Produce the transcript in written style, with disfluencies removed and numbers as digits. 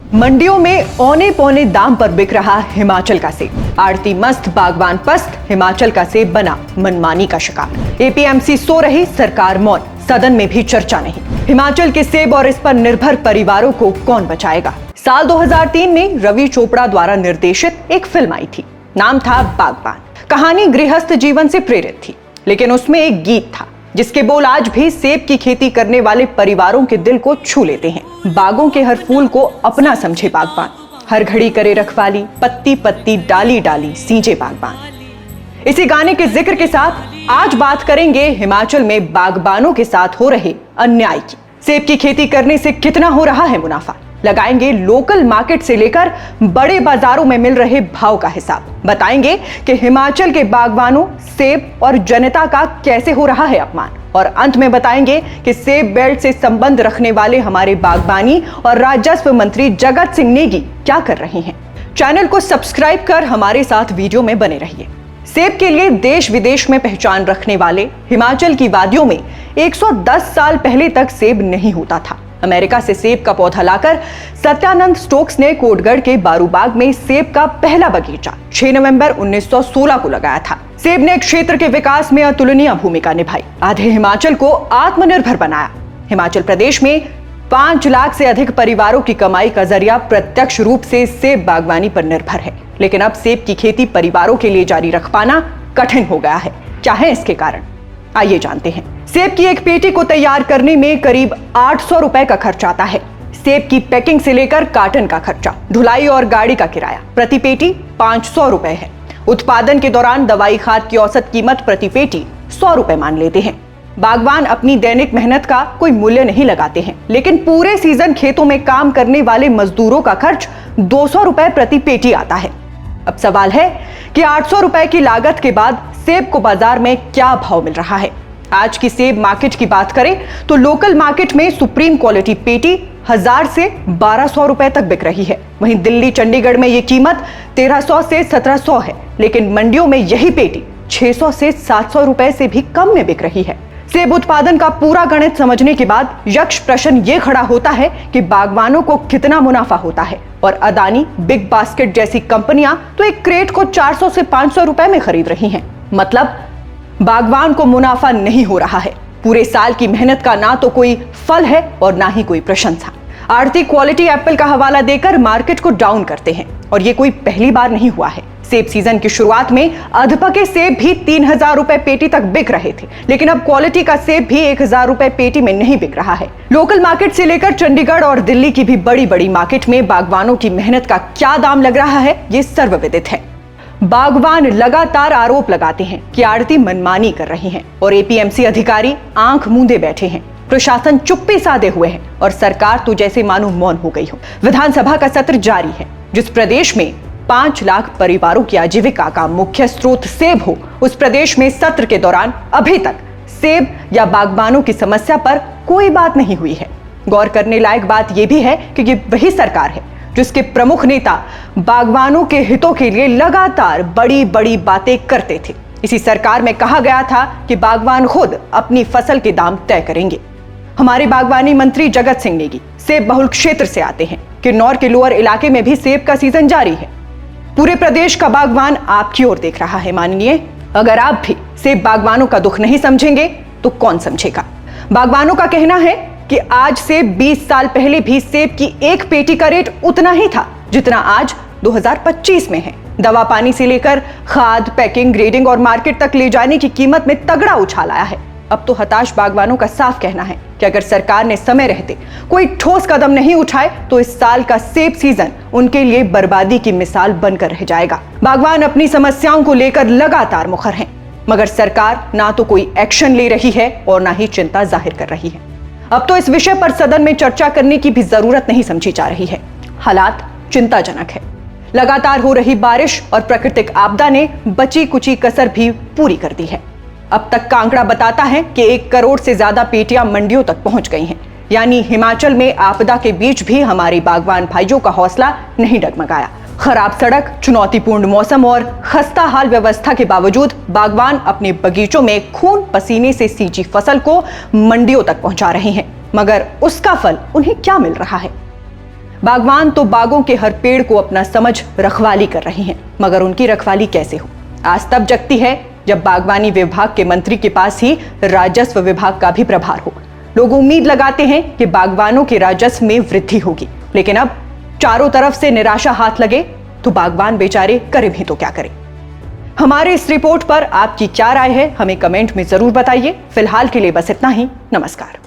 मंडियों में औने पौने दाम पर बिक रहा हिमाचल का सेब। आड़ती मस्त, बागवान पस्त, हिमाचल का सेब बना मनमानी का शिकार। एपीएमसी सो रही, सरकार मौन, सदन में भी चर्चा नहीं। हिमाचल के सेब और इस पर निर्भर परिवारों को कौन बचाएगा? साल 2003 में रवि चोपड़ा द्वारा निर्देशित एक फिल्म आई थी, नाम था बागवान। कहानी गृहस्थ जीवन से प्रेरित थी, लेकिन उसमें एक गीत था जिसके बोल आज भी सेब की खेती करने वाले परिवारों के दिल को छू लेते हैं। बागों के हर फूल को अपना समझे बागबान, हर घड़ी करे रखवाली, पत्ती पत्ती डाली डाली सींचे बागबान। इसी गाने के जिक्र के साथ आज बात करेंगे हिमाचल में बागबानों के साथ हो रहे अन्याय की। सेब की खेती करने से कितना हो रहा है मुनाफा, लगाएंगे लोकल मार्केट से लेकर बड़े बाजारों में मिल रहे भाव का हिसाब। बताएंगे कि हिमाचल के बागवानों, सेब और जनता का कैसे हो रहा है अपमान। और अंत में बताएंगे कि सेब बेल्ट से संबंध रखने वाले हमारे बागबानी और राजस्व मंत्री जगत सिंह नेगी क्या कर रहे हैं। चैनल को सब्सक्राइब कर हमारे साथ वीडियो में बने रहिए। सेब के लिए देश विदेश में पहचान रखने वाले हिमाचल की वादियों में 110 साल पहले तक सेब नहीं होता था। अमेरिका से सेब का पौधा लाकर सत्यानंद स्टोक्स ने कोटगढ़ के बारूबाग में सेब का पहला बगीचा 6 नवंबर 1916 को लगाया था। सेब ने क्षेत्र के विकास में अतुलनीय भूमिका निभाई, आधे हिमाचल को आत्मनिर्भर बनाया। हिमाचल प्रदेश में 5 लाख से अधिक परिवारों की कमाई का जरिया प्रत्यक्ष रूप से सेब बागवानी पर निर्भर है। लेकिन अब सेब की खेती परिवारों के लिए जारी रख पाना कठिन हो गया है। क्या है इसके कारण, आइए जानते हैं। सेब की एक पेटी को तैयार करने में करीब 800 रुपए का खर्च आता है। सेब की पैकिंग से लेकर कार्टन का खर्चा, धुलाई और गाड़ी का किराया प्रति पेटी 500 रुपए है। उत्पादन के दौरान दवाई खाद की औसत कीमत प्रति पेटी 100 रुपए मान लेते हैं। बागवान अपनी दैनिक मेहनत का कोई मूल्य नहीं लगाते हैं, लेकिन पूरे सीजन खेतों में काम करने वाले मजदूरों का खर्च 200 रुपए प्रति पेटी आता है। अब सवाल है कि 800 रुपए की लागत के बाद सेब को बाजार में क्या भाव मिल रहा है। आज की सेब मार्केट की बात करें तो लोकल मार्केट में सुप्रीम क्वालिटी पेटी 1000 से 1200 रुपए तक बिक रही है। वहीं दिल्ली, चंडीगढ़ में ये कीमत 1300 से 1700 है, लेकिन मंडियों में यही पेटी 600 से 700 रुपए से भी कम में बिक रही है। सेब उत्पादन का पूरा गणित समझने के बाद यक्ष प्रश्न ये खड़ा होता है कि बागवानों को कितना मुनाफा होता है। और अदानी, बिग बास्केट जैसी कंपनियां तो एक क्रेट को 400 से 500 रुपए में खरीद रही हैं। मतलब बागवान को मुनाफा नहीं हो रहा है। पूरे साल की मेहनत का ना तो कोई फल है और ना ही कोई प्रशंसा। आड़ती क्वालिटी एप्पल का हवाला देकर मार्केट को डाउन करते हैं, और ये कोई पहली बार नहीं हुआ है। सेब सीजन की शुरुआत में अधपके सेब भी 3000 रुपए पेटी तक बिक रहे थे, लेकिन अब क्वालिटी का सेब भी 1000 रुपए पेटी में नहीं बिक रहा है। लोकल मार्केट से लेकर चंडीगढ़ और दिल्ली की भी बड़ी बड़ी मार्केट में बागवानों की मेहनत का क्या दाम लग रहा है, ये सर्वविदित है। बागवान लगातार आरोप लगाते हैं कि आड़ती मनमानी कर रही हैं और एपीएमसी अधिकारी आंख मूंदे बैठे हैं। प्रशासन चुप्पी साधे हुए है और सरकार तो जैसे मानो मौन हो गई हो। विधानसभा का सत्र जारी है। जिस प्रदेश में 5 लाख परिवारों की आजीविका का मुख्य स्रोत सेब हो, उस प्रदेश में सत्र के दौरान अभी तक सेब या बागबानों की समस्या पर कोई बात नहीं हुई है। गौर करने लायक बात यह भी है कि ये वही सरकार है जिसके प्रमुख नेता बागवानों के हितों के लिए लगातार बड़ी बड़ी बातें करते थे। इसी सरकार में कहा गया था कि बागवान खुद अपनी फसल के दाम तय करेंगे। हमारे बागवानी मंत्री जगत सिंह नेगी सेब बहुल क्षेत्र से आते हैं। किन्नौर के लोअर इलाके में भी सेब का सीजन जारी है। पूरे प्रदेश का बागवान आपकी ओर देख रहा है माननीय। अगर आप भी सेब बागवानों का दुख नहीं समझेंगे तो कौन समझेगा। बागवानों का कहना है कि आज से 20 साल पहले भी सेब की एक पेटी का रेट उतना ही था जितना आज 2025 में है। दवा पानी से लेकर खाद, पैकिंग, ग्रेडिंग और मार्केट तक ले जाने की कीमत में तगड़ा उछाल आया है। अब तो हताश बागवानों का साफ कहना है कि अगर सरकार ने समय रहते कोई ठोस कदम नहीं उठाए तो इस साल का सेब सीजन उनके लिए बर्बादी की मिसाल बनकर रह जाएगा। बागवान अपनी समस्याओं को लेकर लगातार मुखर हैं, मगर सरकार ना तो कोई एक्शन ले रही है और ना ही चिंता जाहिर कर रही है। अब तो इस विषय पर सदन में चर्चा करने की भी जरूरत नहीं समझी जा रही है। हालात चिंताजनक है। लगातार हो रही बारिश और प्राकृतिक आपदा ने बची कुची कसर भी पूरी कर दी है। अब तक का आंकड़ा बताता है कि 1 करोड़ से ज्यादा पेटियां मंडियों तक पहुंच गई हैं। यानी हिमाचल में आपदा के बीच भी हमारे बागवान भाइयों का हौसला नहीं डगमगाया। खराब सड़क, चुनौतीपूर्ण मौसम और खस्ता हाल व्यवस्था के बावजूद बागवान अपने बगीचों में खून पसीने से सींची फसल को मंडियों तक पहुंचा रहे हैं, मगर उसका फल उन्हें क्या मिल रहा है? बागवान तो बागों के हर पेड़ को अपना समझ रखवाली कर रहे हैं, मगर उनकी रखवाली कैसे हो? आज तब जगती है जब बागवानी विभाग के मंत्री के पास ही राजस्व विभाग का भी प्रभार हो। लोग उम्मीद लगाते हैं कि बागवानों के राजस्व में वृद्धि होगी, लेकिन अब चारों तरफ से निराशा हाथ लगे तो बागवान बेचारे करें भी तो क्या करें। हमारे इस रिपोर्ट पर आपकी क्या राय है, हमें कमेंट में जरूर बताइए। फिलहाल के लिए बस इतना ही। नमस्कार।